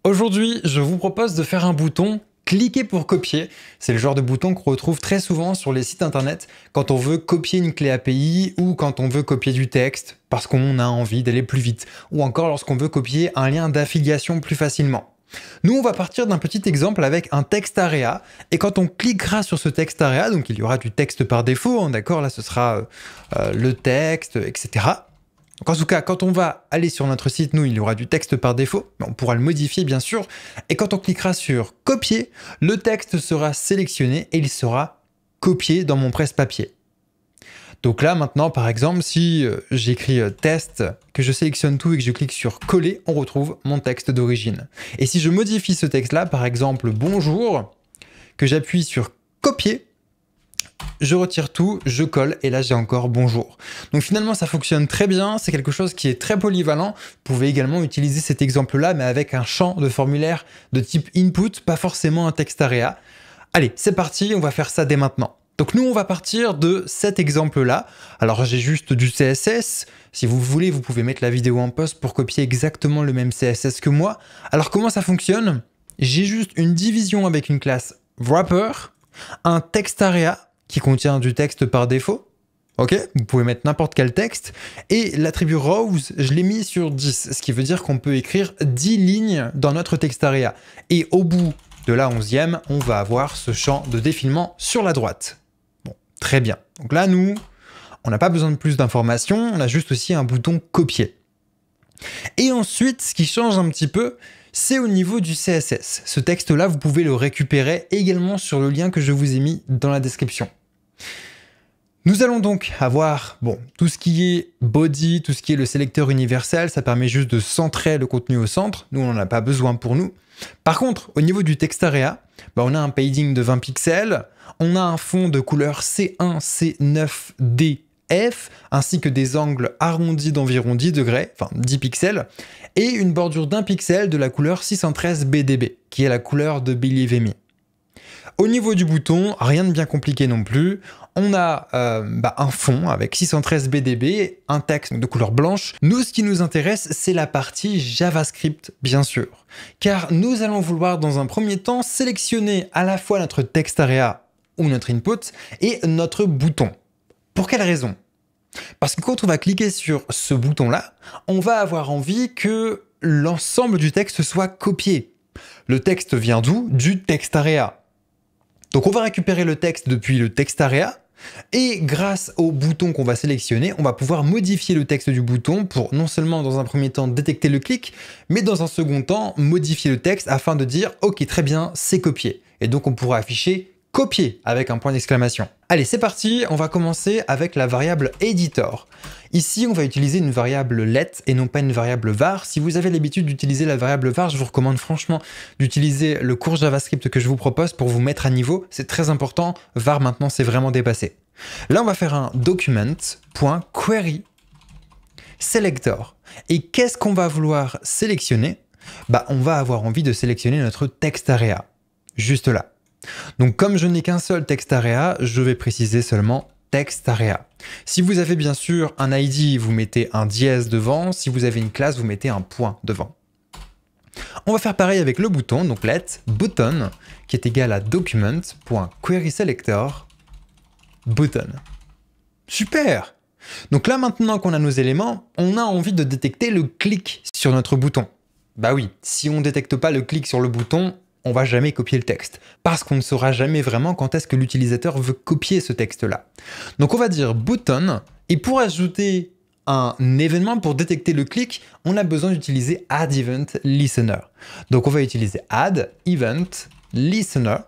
Aujourd'hui, je vous propose de faire un bouton cliquer pour copier. C'est le genre de bouton qu'on retrouve très souvent sur les sites internet quand on veut copier une clé API ou quand on veut copier du texte parce qu'on a envie d'aller plus vite ou encore lorsqu'on veut copier un lien d'affiliation plus facilement. Nous, on va partir d'un petit exemple avec un texte area et quand on cliquera sur ce texte area, donc il y aura du texte par défaut, hein, d'accord, là ce sera le texte, etc. Donc en tout cas, quand on va aller sur notre site, nous, il y aura du texte par défaut, mais on pourra le modifier bien sûr. Et quand on cliquera sur copier, le texte sera sélectionné et il sera copié dans mon presse-papier. Donc là, maintenant, par exemple, si j'écris test, que je sélectionne tout et que je clique sur coller, on retrouve mon texte d'origine. Et si je modifie ce texte-là, par exemple bonjour, que j'appuie sur copier, je retire tout, je colle et là j'ai encore bonjour. Donc finalement ça fonctionne très bien, c'est quelque chose qui est très polyvalent. Vous pouvez également utiliser cet exemple-là mais avec un champ de formulaire de type input, pas forcément un texte area. Allez, c'est parti, on va faire ça dès maintenant. Donc nous on va partir de cet exemple-là. Alors j'ai juste du CSS. Si vous voulez, vous pouvez mettre la vidéo en pause pour copier exactement le même CSS que moi. Alors comment ça fonctionne? J'ai juste une division avec une classe wrapper, un texte area qui contient du texte par défaut. Ok, vous pouvez mettre n'importe quel texte. Et l'attribut rows, je l'ai mis sur 10, ce qui veut dire qu'on peut écrire 10 lignes dans notre texte area. Et au bout de la 11e, on va avoir ce champ de défilement sur la droite. Bon, très bien. Donc là, nous, on n'a pas besoin de plus d'informations, on a juste aussi un bouton copier. Et ensuite, ce qui change un petit peu, c'est au niveau du CSS. Ce texte-là, vous pouvez le récupérer également sur le lien que je vous ai mis dans la description. Nous allons donc avoir tout ce qui est body, tout ce qui est le sélecteur universel, ça permet juste de centrer le contenu au centre. Nous, on n'en a pas besoin pour nous. Par contre, au niveau du texte area, on a un padding de 20 pixels, on a un fond de couleur C1, C9, D, F, ainsi que des angles arrondis d'environ 10 degrés, enfin 10 pixels, et une bordure d'1 pixel de la couleur 613 BDB, qui est la couleur de Believe Me. Au niveau du bouton, rien de bien compliqué non plus. On a un fond avec 613 BDB, un texte de couleur blanche. Nous, ce qui nous intéresse, c'est la partie JavaScript, bien sûr. Car nous allons vouloir, dans un premier temps, sélectionner à la fois notre texte area ou notre input et notre bouton. Pour quelle raison? Parce que quand on va cliquer sur ce bouton-là, on va avoir envie que l'ensemble du texte soit copié. Le texte vient d'où? Du texte area. Donc on va récupérer le texte depuis le texte area et grâce au bouton qu'on va sélectionner, on va pouvoir modifier le texte du bouton pour non seulement dans un premier temps détecter le clic, mais dans un second temps modifier le texte afin de dire « Ok, très bien, c'est copié ». Et donc on pourra afficher « Copier » avec un point d'exclamation. Allez, c'est parti, on va commencer avec la variable editor. Ici, on va utiliser une variable let et non pas une variable var. Si vous avez l'habitude d'utiliser la variable var, je vous recommande franchement d'utiliser le cours JavaScript que je vous propose pour vous mettre à niveau. C'est très important. Var, maintenant, c'est vraiment dépassé. Là, on va faire un document.query selector. Et qu'est-ce qu'on va vouloir sélectionner? On va avoir envie de sélectionner notre texte area. Juste là. Donc comme je n'ai qu'un seul texte area, je vais préciser seulement texte area. Si vous avez bien sûr un ID, vous mettez un dièse devant. Si vous avez une classe, vous mettez un point devant. On va faire pareil avec le bouton, donc let button, qui est égal à document.querySelector button. Super! Donc là, maintenant qu'on a nos éléments, on a envie de détecter le clic sur notre bouton. Bah oui, si on ne détecte pas le clic sur le bouton, on va jamais copier le texte, parce qu'on ne saura jamais vraiment quand est-ce que l'utilisateur veut copier ce texte-là. Donc on va dire button, et pour ajouter un événement pour détecter le clic, on a besoin d'utiliser add event listener. Donc on va utiliser add event listener,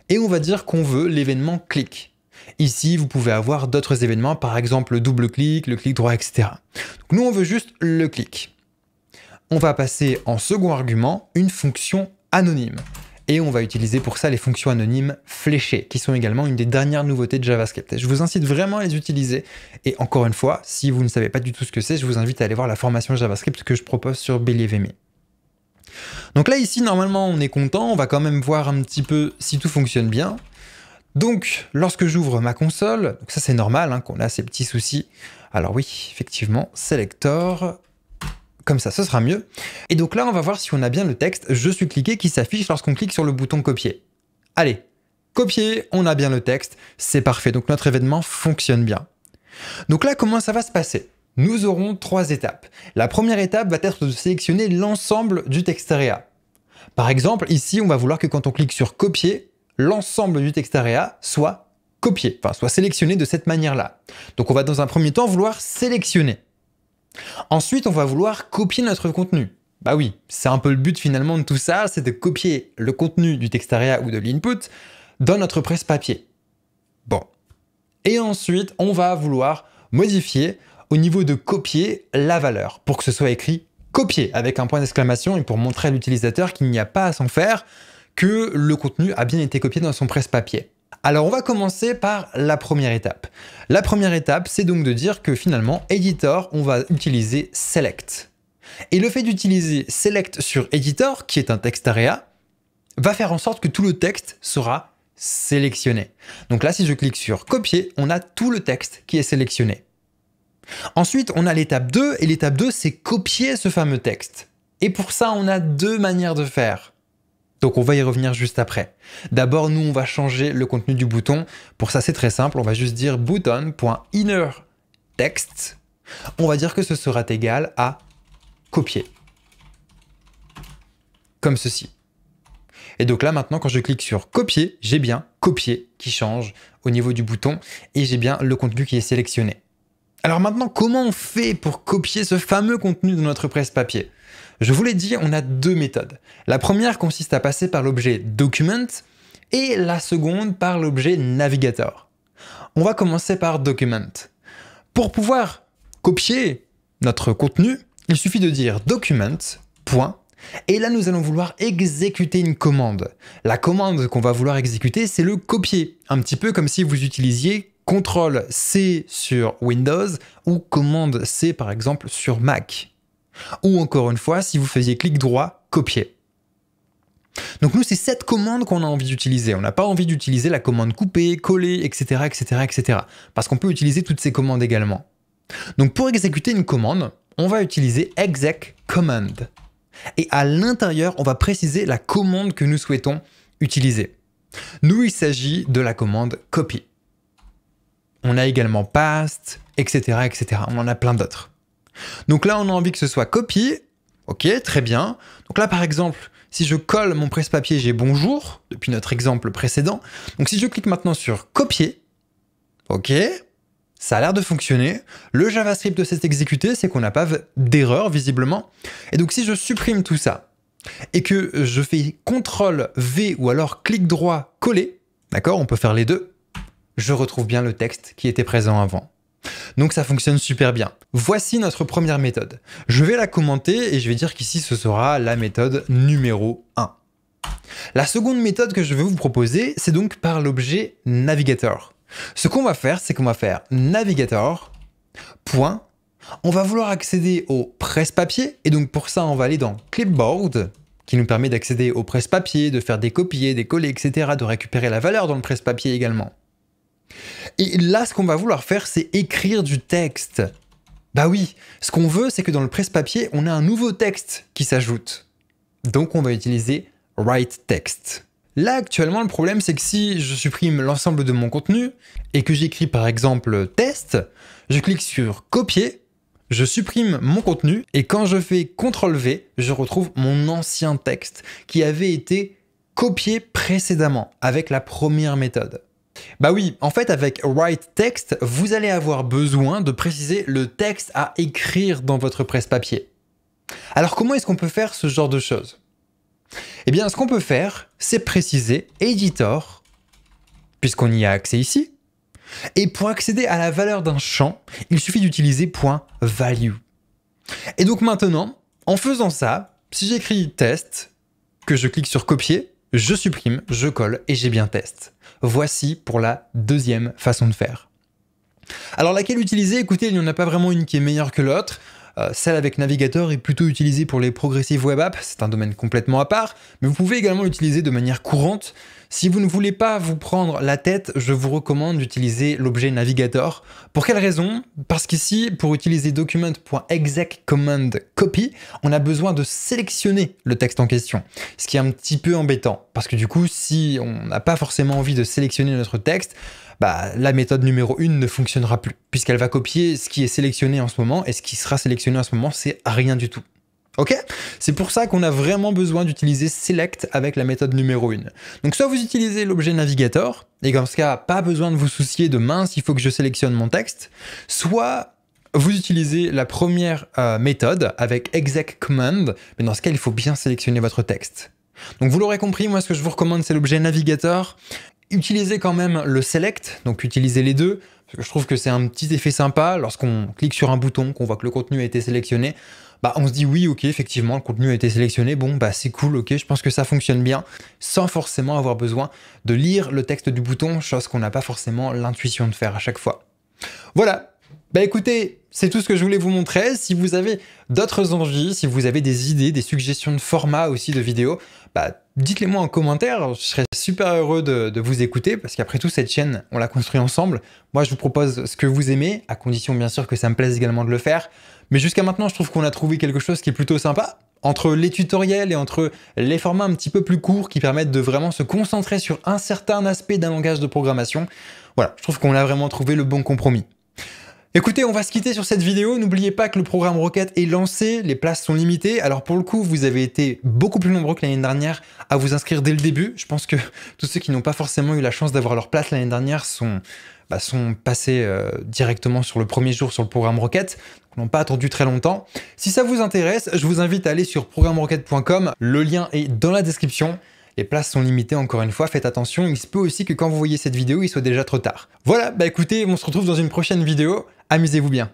et on va dire qu'on veut l'événement clic. Ici, vous pouvez avoir d'autres événements, par exemple le double-clic, le clic droit, etc. Donc nous, on veut juste le clic. On va passer en second argument une fonction anonyme. Et on va utiliser pour ça les fonctions anonymes fléchées, qui sont également une des dernières nouveautés de JavaScript. Et je vous incite vraiment à les utiliser. Et encore une fois, si vous ne savez pas du tout ce que c'est, je vous invite à aller voir la formation JavaScript que je propose sur Believe Me. Donc là, ici, normalement, on est content. On va quand même voir un petit peu si tout fonctionne bien. Donc, lorsque j'ouvre ma console, donc ça c'est normal qu'on a ces petits soucis. Alors oui, effectivement, selector, Comme ça, ce sera mieux. Et donc là, on va voir si on a bien le texte « Je suis cliqué » qui s'affiche lorsqu'on clique sur le bouton copier. Allez, copier, on a bien le texte, c'est parfait. Donc notre événement fonctionne bien. Donc là, comment ça va se passer? Nous aurons 3 étapes. La première étape va être de sélectionner l'ensemble du texte area. Par exemple, ici, on va vouloir que quand on clique sur copier, l'ensemble du texte area soit copié, enfin soit sélectionné de cette manière-là. Donc on va dans un premier temps vouloir sélectionner. Ensuite, on va vouloir copier notre contenu. Bah oui, c'est un peu le but finalement de tout ça, c'est de copier le contenu du texte area ou de l'input dans notre presse-papier. Bon. Et ensuite, on va vouloir modifier au niveau de copier la valeur pour que ce soit écrit copier avec un point d'exclamation et pour montrer à l'utilisateur qu'il n'y a pas à s'en faire, que le contenu a bien été copié dans son presse-papier. Alors on va commencer par la première étape. La première étape, c'est donc de dire que finalement, editor, on va utiliser select. Et le fait d'utiliser select sur editor, qui est un texte area, va faire en sorte que tout le texte sera sélectionné. Donc là, si je clique sur copier, on a tout le texte qui est sélectionné. Ensuite, on a l'étape 2, et l'étape 2, c'est copier ce fameux texte. Et pour ça, on a 2 manières de faire. Donc on va y revenir juste après. D'abord, nous, on va changer le contenu du bouton. Pour ça, c'est très simple, on va juste dire button.innerText. On va dire que ce sera égal à copier. Comme ceci. Et donc là, maintenant, quand je clique sur copier, j'ai bien copier qui change au niveau du bouton et j'ai bien le contenu qui est sélectionné. Alors maintenant, comment on fait pour copier ce fameux contenu de notre presse-papier? Je vous l'ai dit, on a 2 méthodes. La première consiste à passer par l'objet document et la seconde par l'objet navigator. On va commencer par document. Pour pouvoir copier notre contenu, il suffit de dire document, point, et là nous allons vouloir exécuter une commande. La commande qu'on va vouloir exécuter, c'est le copier, un petit peu comme si vous utilisiez CTRL-C sur Windows ou commande C par exemple sur Mac. Ou encore une fois, si vous faisiez clic droit, copier. Donc nous, c'est cette commande qu'on a envie d'utiliser. On n'a pas envie d'utiliser la commande couper, coller, etc., etc., etc. Parce qu'on peut utiliser toutes ces commandes également. Donc pour exécuter une commande, on va utiliser exec command. Et à l'intérieur, on va préciser la commande que nous souhaitons utiliser. Nous, il s'agit de la commande copy. On a également paste, etc., etc. On en a plein d'autres. Donc là, on a envie que ce soit copié. Ok, très bien. Donc là, par exemple, si je colle mon presse-papier, j'ai bonjour, depuis notre exemple précédent. Donc si je clique maintenant sur copier, ok, ça a l'air de fonctionner. Le JavaScript s'est exécuté, c'est qu'on n'a pas d'erreur visiblement. Et donc si je supprime tout ça et que je fais CTRL-V ou alors clic droit coller, d'accord, on peut faire les deux, je retrouve bien le texte qui était présent avant. Donc ça fonctionne super bien. Voici notre première méthode. Je vais la commenter et je vais dire qu'ici ce sera la méthode numéro 1. La seconde méthode que je vais vous proposer, c'est donc par l'objet navigator. Ce qu'on va faire, c'est qu'on va faire navigator, point, on va vouloir accéder au presse-papier et donc pour ça on va aller dans clipboard qui nous permet d'accéder au presse-papier, de faire des copier, des coller, etc., de récupérer la valeur dans le presse-papier également. Et là, ce qu'on va vouloir faire, c'est écrire du texte. Bah oui, ce qu'on veut, c'est que dans le presse-papier, on a un nouveau texte qui s'ajoute. Donc, on va utiliser write text. Là, actuellement, le problème, c'est que si je supprime l'ensemble de mon contenu et que j'écris par exemple test, je clique sur copier, je supprime mon contenu et quand je fais CTRL-V, je retrouve mon ancien texte qui avait été copié précédemment avec la première méthode. Bah oui, en fait avec write text, vous allez avoir besoin de préciser le texte à écrire dans votre presse-papier. Alors comment est-ce qu'on peut faire ce genre de choses? Eh bien ce qu'on peut faire, c'est préciser editor, puisqu'on y a accès ici, et pour accéder à la valeur d'un champ, il suffit d'utiliser .value. Et donc maintenant, en faisant ça, si j'écris test, que je clique sur copier, je supprime, je colle et j'ai bien test. Voici pour la deuxième façon de faire. Alors laquelle utiliser? Écoutez, il n'y en a pas vraiment une qui est meilleure que l'autre. Celle avec navigateur est plutôt utilisée pour les progressive web apps, c'est un domaine complètement à part, mais vous pouvez également l'utiliser de manière courante. Si vous ne voulez pas vous prendre la tête, je vous recommande d'utiliser l'objet navigator. Pour quelle raison? Parce qu'ici, pour utiliser document.execCommandCopy, on a besoin de sélectionner le texte en question, ce qui est un petit peu embêtant, parce que du coup, si on n'a pas forcément envie de sélectionner notre texte, la méthode numéro 1 ne fonctionnera plus, puisqu'elle va copier ce qui est sélectionné en ce moment, et ce qui sera sélectionné en ce moment, c'est rien du tout. Ok? C'est pour ça qu'on a vraiment besoin d'utiliser select avec la méthode numéro 1. Donc soit vous utilisez l'objet navigator, et dans ce cas, pas besoin de vous soucier de mince, il faut que je sélectionne mon texte, soit vous utilisez la première méthode avec execCommand, mais dans ce cas, il faut bien sélectionner votre texte. Donc vous l'aurez compris, moi ce que je vous recommande, c'est l'objet navigator. Utilisez quand même le select, donc utilisez les deux, parce que je trouve que c'est un petit effet sympa, lorsqu'on clique sur un bouton, qu'on voit que le contenu a été sélectionné, on se dit oui, ok, effectivement, le contenu a été sélectionné, bon, c'est cool, ok, je pense que ça fonctionne bien, sans forcément avoir besoin de lire le texte du bouton, chose qu'on n'a pas forcément l'intuition de faire à chaque fois. Voilà. Écoutez, c'est tout ce que je voulais vous montrer. Si vous avez d'autres envies, si vous avez des idées, des suggestions de format aussi de vidéos, dites-les moi en commentaire, je serais super heureux de vous écouter, parce qu'après tout, cette chaîne, on l'a construite ensemble. Moi, je vous propose ce que vous aimez, à condition bien sûr que ça me plaise également de le faire. Mais jusqu'à maintenant, je trouve qu'on a trouvé quelque chose qui est plutôt sympa, entre les tutoriels et entre les formats un petit peu plus courts qui permettent de vraiment se concentrer sur un certain aspect d'un langage de programmation. Voilà, je trouve qu'on a vraiment trouvé le bon compromis. Écoutez, on va se quitter sur cette vidéo. N'oubliez pas que le programme Rocket est lancé, les places sont limitées. Alors pour le coup, vous avez été beaucoup plus nombreux que l'année dernière à vous inscrire dès le début. Je pense que tous ceux qui n'ont pas forcément eu la chance d'avoir leur place l'année dernière sont passés directement sur le premier jour sur le programme Rocket, n'ont pas attendu très longtemps. Si ça vous intéresse, je vous invite à aller sur programmerocket.com. Le lien est dans la description. Les places sont limitées, encore une fois, faites attention, il se peut aussi que quand vous voyez cette vidéo, il soit déjà trop tard. Voilà, écoutez, on se retrouve dans une prochaine vidéo, amusez-vous bien.